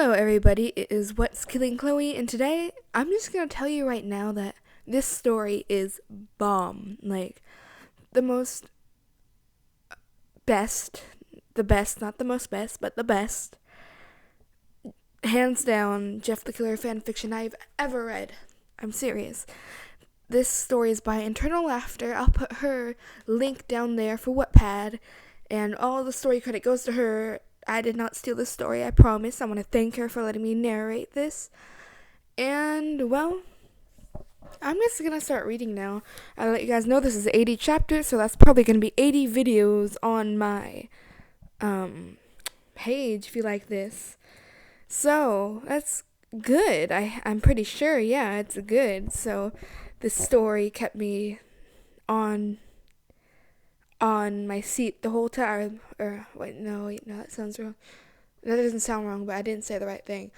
Hello everybody, it is WhatskillingChloe, and today I'm just gonna tell you right now that this story is bomb. Like, the most best, not the most best, but the best, hands down, Jeff the Killer fanfiction I've ever read. I'm serious. This story is by Internal Laughter. I'll put her link down there for Wattpad, and all the story credit goes to her. I did not steal this story, I promise. I want to thank her for letting me narrate this. And, well, I'm just going to start reading now. I'll let you guys know this is 80 chapters, so that's probably going to be 80 videos on my page if you like this. So, that's good. I'm pretty sure, yeah, it's good. So, this story kept me on my seat the whole time. No, that sounds wrong. That doesn't sound wrong, but I didn't say the right thing.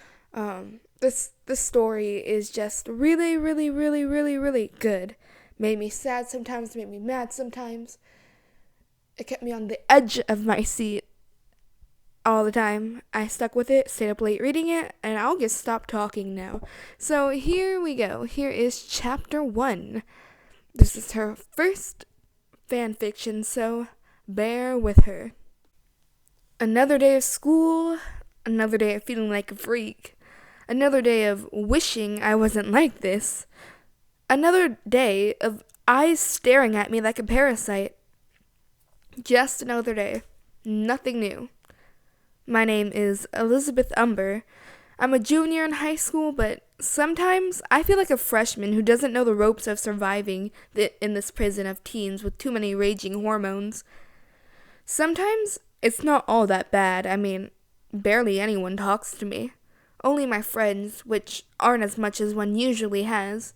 This story is just really, really, really, really, really good. Made me sad sometimes, made me mad sometimes. It kept me on the edge of my seat all the time. I stuck with it, stayed up late reading it, and I'll just stop talking now. So here we go. Here is chapter 1. This is her first fan fiction, so bear with her. Another day of school, another day of feeling like a freak, another day of wishing I wasn't like this, another day of eyes staring at me like a parasite. Just another day, nothing new. My name is Elizabeth Umber. I'm a junior in high school, but sometimes I feel like a freshman who doesn't know the ropes of surviving in this prison of teens with too many raging hormones. Sometimes it's not all that bad. I mean, barely anyone talks to me. Only my friends, which aren't as much as one usually has.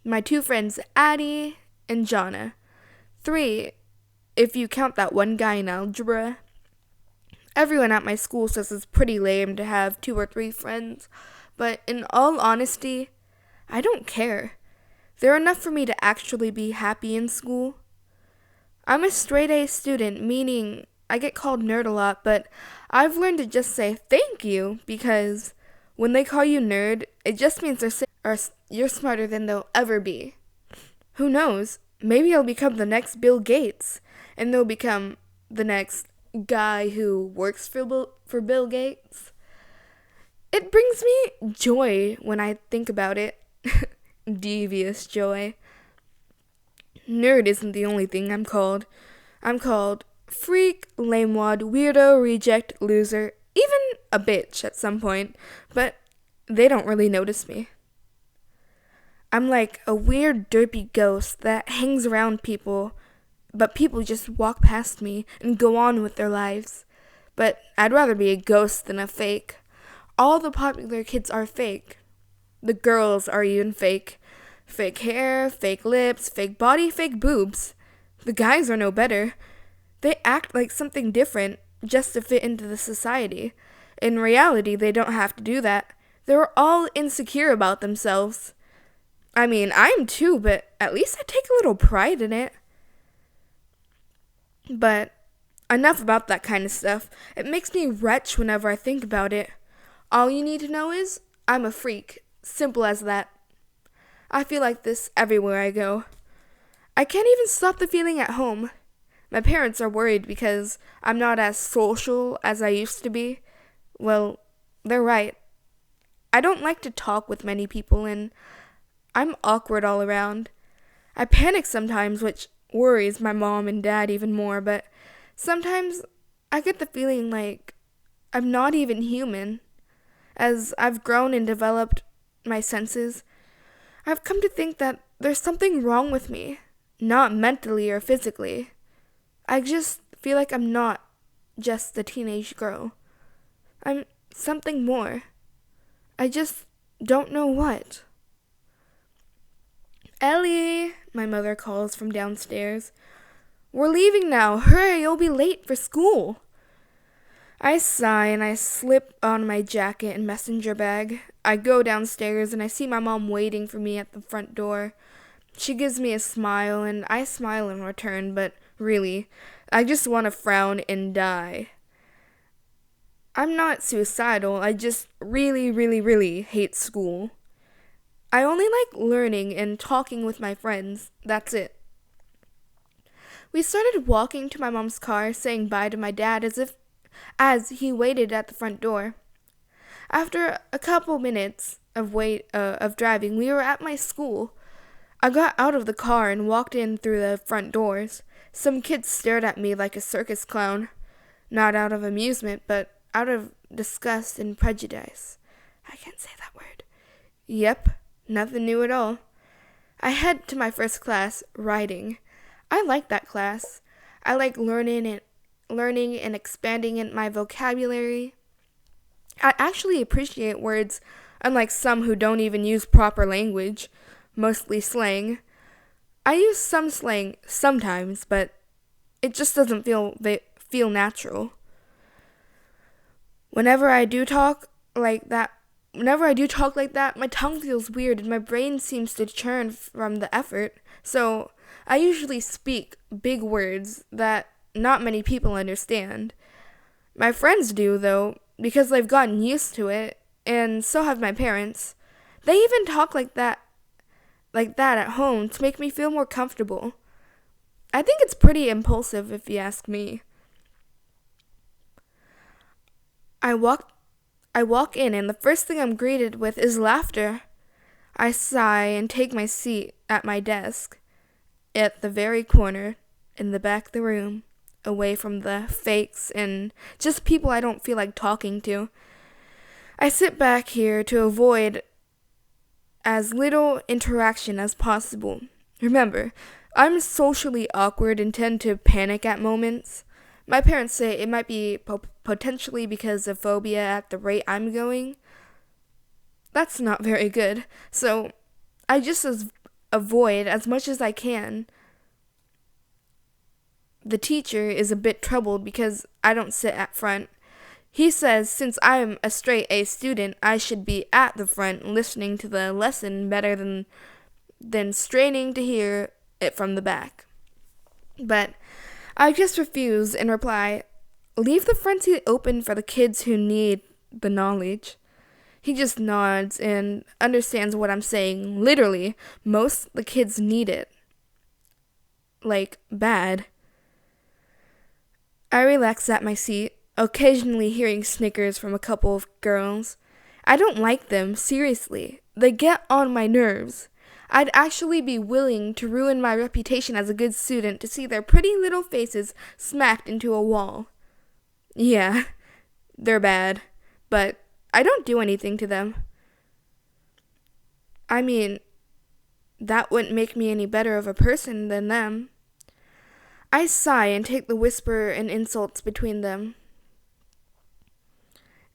My 2 friends, Addie and Jonna. 3, if you count that one guy in algebra. Everyone at my school says it's pretty lame to have 2 or 3 friends, but in all honesty, I don't care. They're enough for me to actually be happy in school. I'm a straight A student, meaning I get called nerd a lot, but I've learned to just say thank you, because when they call you nerd, it just means you're smarter than they'll ever be. Who knows? Maybe I'll become the next Bill Gates, and they'll become the next guy who works for Bill Gates. It brings me joy when I think about it. Devious joy. Nerd isn't the only thing I'm called. I'm called freak, lamewad, weirdo, reject, loser, even a bitch at some point, but they don't really notice me. I'm like a weird, derpy ghost that hangs around people, but people just walk past me and go on with their lives. But I'd rather be a ghost than a fake. All the popular kids are fake. The girls are even fake. Fake hair, fake lips, fake body, fake boobs. The guys are no better. They act like something different just to fit into the society. In reality, they don't have to do that. They're all insecure about themselves. I mean, I'm too, but at least I take a little pride in it. But enough about that kind of stuff. It makes me retch whenever I think about it. All you need to know is I'm a freak. Simple as that. I feel like this everywhere I go. I can't even stop the feeling at home. My parents are worried because I'm not as social as I used to be. Well, they're right. I don't like to talk with many people, and I'm awkward all around. I panic sometimes, which worries my mom and dad even more, but sometimes I get the feeling like I'm not even human. As I've grown and developed my senses, I've come to think that there's something wrong with me, not mentally or physically. I just feel like I'm not just a teenage girl. I'm something more. I just don't know what. Ellie, my mother calls from downstairs. We're leaving now. Hurry, you'll be late for school. I sigh and I slip on my jacket and messenger bag. I go downstairs and I see my mom waiting for me at the front door. She gives me a smile and I smile in return, but really, I just want to frown and die. I'm not suicidal, I just really, really, really hate school. I only like learning and talking with my friends. That's it. We started walking to my mom's car, saying bye to my dad as he waited at the front door. After a couple minutes of driving, we were at my school. I got out of the car and walked in through the front doors. Some kids stared at me like a circus clown, not out of amusement, but out of disgust and prejudice. I can't say that word. Yep, nothing new at all. I head to my first class, writing. I like that class. I like learning and expanding in my vocabulary. I actually appreciate words, unlike some who don't even use proper language, mostly slang. I use some slang sometimes, but it just doesn't feel natural. Whenever I do talk like that, my tongue feels weird and my brain seems to churn from the effort. So I usually speak big words that not many people understand. My friends do, though, because they've gotten used to it, and so have my parents. They even talk like that at home to make me feel more comfortable. I think it's pretty impulsive if you ask me. I walk in and the first thing I'm greeted with is laughter. I sigh and take my seat at my desk, at the very corner, in the back of the room, away from the fakes and just people I don't feel like talking to. I sit back here to avoid as little interaction as possible. Remember, I'm socially awkward and tend to panic at moments. My parents say it might be potentially because of phobia at the rate I'm going. That's not very good, so I just avoid as much as I can. The teacher is a bit troubled because I don't sit at front. He says since I'm a straight A student, I should be at the front listening to the lesson better than straining to hear it from the back. But I just refuse and reply, leave the front seat open for the kids who need the knowledge. He just nods and understands what I'm saying. Literally, most the kids need it. Like, bad. I relax at my seat, occasionally hearing snickers from a couple of girls. I don't like them, seriously. They get on my nerves. I'd actually be willing to ruin my reputation as a good student to see their pretty little faces smacked into a wall. Yeah, they're bad, but I don't do anything to them. I mean, that wouldn't make me any better of a person than them. I sigh and take the whisper and insults between them.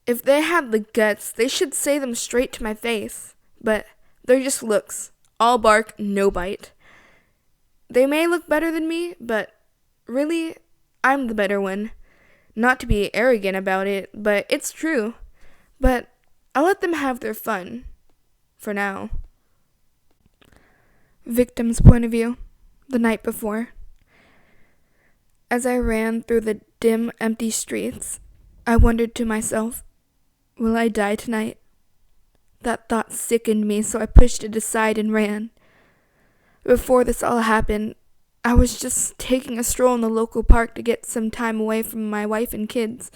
If they had the guts, they should say them straight to my face, but they're just looks. All bark, no bite. They may look better than me, but really, I'm the better one. Not to be arrogant about it, but it's true. But I'll let them have their fun. For now. Victim's point of view. The night before. As I ran through the dim, empty streets, I wondered to myself, will I die tonight? That thought sickened me, so I pushed it aside and ran. Before this all happened, I was just taking a stroll in the local park to get some time away from my wife and kids.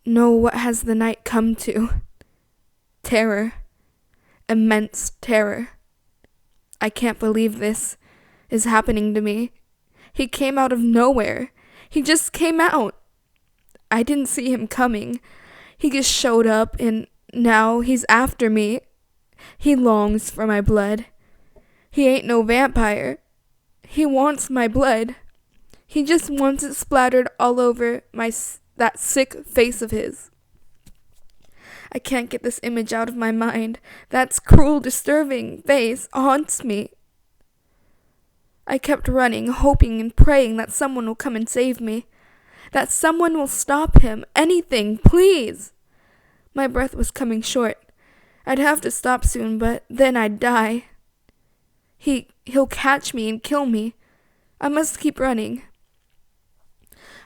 No, what has the night come to? Terror. Immense terror. I can't believe this is happening to me. He came out of nowhere. He just came out. I didn't see him coming. He just showed up and now he's after me. He longs for my blood. He ain't no vampire. He wants my blood. He just wants it splattered all over that sick face of his. I can't get this image out of my mind. That cruel, disturbing face haunts me. I kept running, hoping and praying that someone will come and save me. That someone will stop him. Anything, please. My breath was coming short. I'd have to stop soon, but then I'd die. He'll catch me and kill me. I must keep running.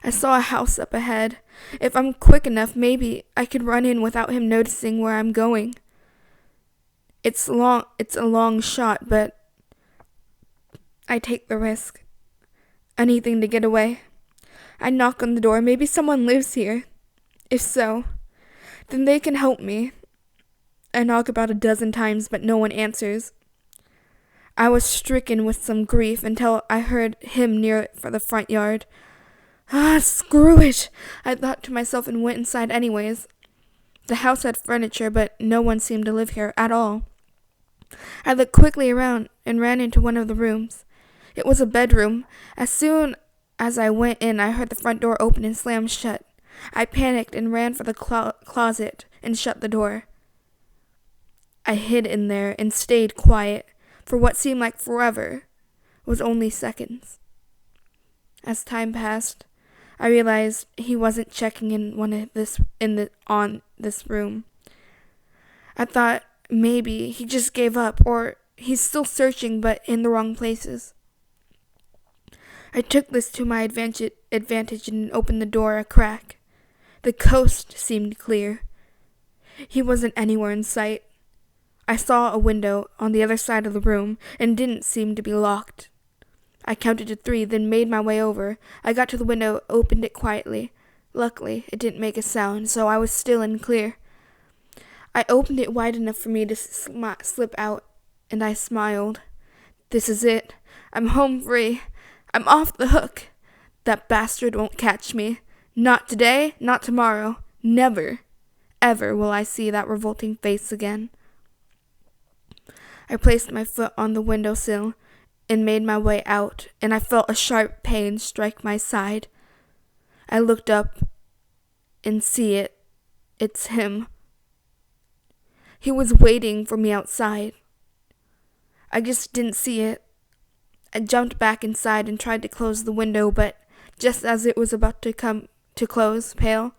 I saw a house up ahead. If I'm quick enough, maybe I could run in without him noticing where I'm going. It's a long shot, but I take the risk. Anything to get away. I knock on the door. Maybe someone lives here. If so, then they can help me. I knock about a dozen times, but no one answers. I was stricken with some grief until I heard him near the front yard. Screw it, I thought to myself and went inside anyways. The house had furniture, but no one seemed to live here at all. I looked quickly around and ran into one of the rooms. It was a bedroom. As soon as I went in, I heard the front door open and slam shut. I panicked and ran for the closet and shut the door. I hid in there and stayed quiet for what seemed like forever. It was only seconds. As time passed, I realized he wasn't checking in on this room. I thought maybe he just gave up, or he's still searching but in the wrong places. I took this to my advantage and opened the door a crack. The coast seemed clear. He wasn't anywhere in sight. I saw a window on the other side of the room and didn't seem to be locked. I counted to 3, then made my way over. I got to the window, opened it quietly. Luckily, it didn't make a sound, so I was still and clear. I opened it wide enough for me to slip out, and I smiled. This is it. I'm home free. I'm off the hook. That bastard won't catch me. Not today, not tomorrow. Never, ever will I see that revolting face again. I placed my foot on the windowsill and made my way out, and I felt a sharp pain strike my side. I looked up and see it. It's him. He was waiting for me outside. I just didn't see it. I jumped back inside and tried to close the window, but just as it was about to come to close, pale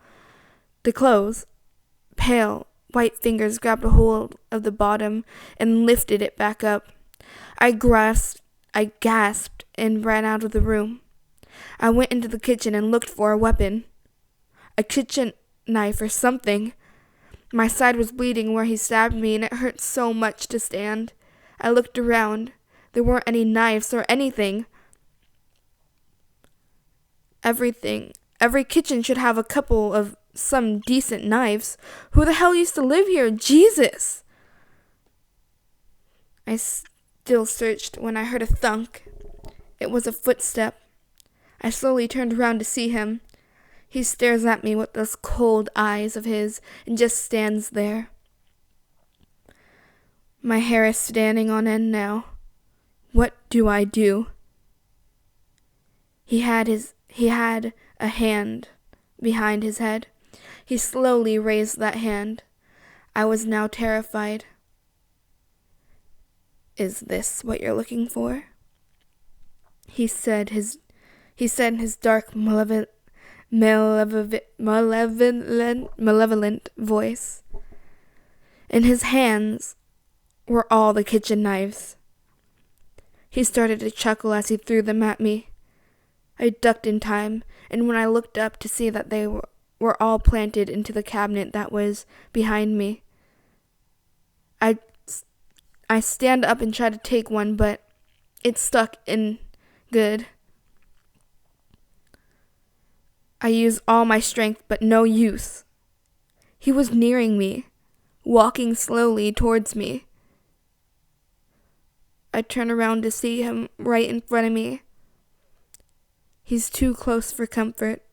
white fingers grabbed a hold of the bottom and lifted it back up. I gasped and ran out of the room. I went into the kitchen and looked for a weapon. A kitchen knife or something. My side was bleeding where he stabbed me, and it hurt so much to stand. I looked around. There weren't any knives or anything. Every kitchen should have a couple of some decent knives. Who the hell used to live here? Jesus! I still searched when I heard a thunk. It was a footstep. I slowly turned around to see him. He stares at me with those cold eyes of his and just stands there. My hair is standing on end now. What do I do? He had a hand behind his head. He slowly raised that hand. I was now terrified. Is this what you're looking for? He said in his dark, malevolent voice. In his hands were all the kitchen knives. He started to chuckle as he threw them at me. I ducked in time, and when I looked up to see that they were all planted into the cabinet that was behind me, I stand up and try to take one, but it stuck in good. I used all my strength, but no use. He was nearing me, walking slowly towards me. I turn around to see him right in front of me. He's too close for comfort.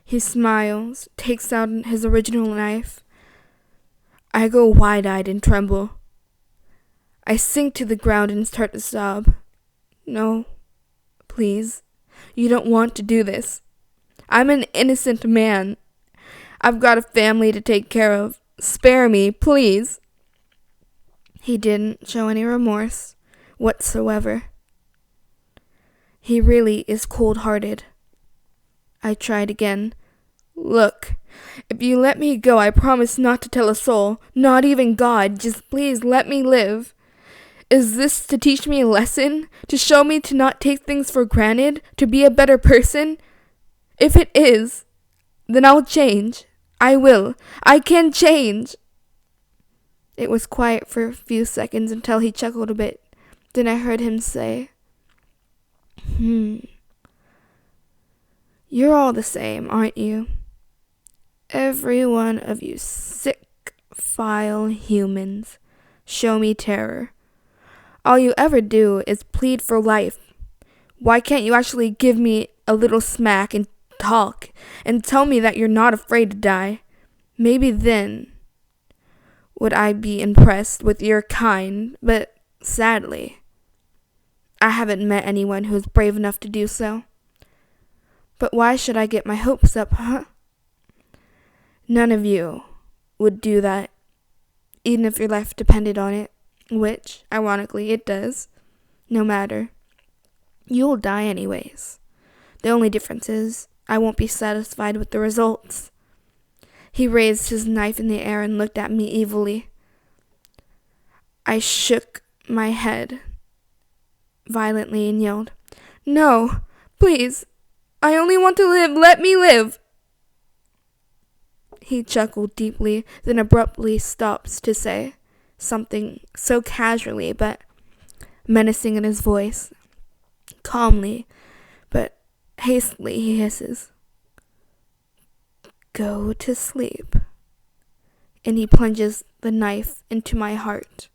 He smiles, takes out his original knife. I go wide-eyed and tremble. I sink to the ground and start to sob. No, please. You don't want to do this. I'm an innocent man. I've got a family to take care of. Spare me, please. He didn't show any remorse whatsoever. He really is cold-hearted. I tried again. Look, if you let me go, I promise not to tell a soul, not even God. Just please let me live. Is this to teach me a lesson? To show me to not take things for granted? To be a better person? If it is, then I'll change. I will. I can change. It was quiet for a few seconds until he chuckled a bit. Then I heard him say, You're all the same, aren't you? Every one of you sick, vile humans. Show me terror. All you ever do is plead for life. Why can't you actually give me a little smack and talk and tell me that you're not afraid to die? Maybe then would I be impressed with your kind, but sadly, I haven't met anyone who's brave enough to do so. But why should I get my hopes up, huh? None of you would do that, even if your life depended on it, which, ironically, it does. No matter. You'll die anyways. The only difference is I won't be satisfied with the results. He raised his knife in the air and looked at me evilly. I shook my head violently and yelled, No, please, I only want to live. Let me live. He chuckled deeply, then abruptly stopped to say something so casually but menacing in his voice. Calmly, but hastily, he hisses, Go to sleep. And he plunges the knife into my heart.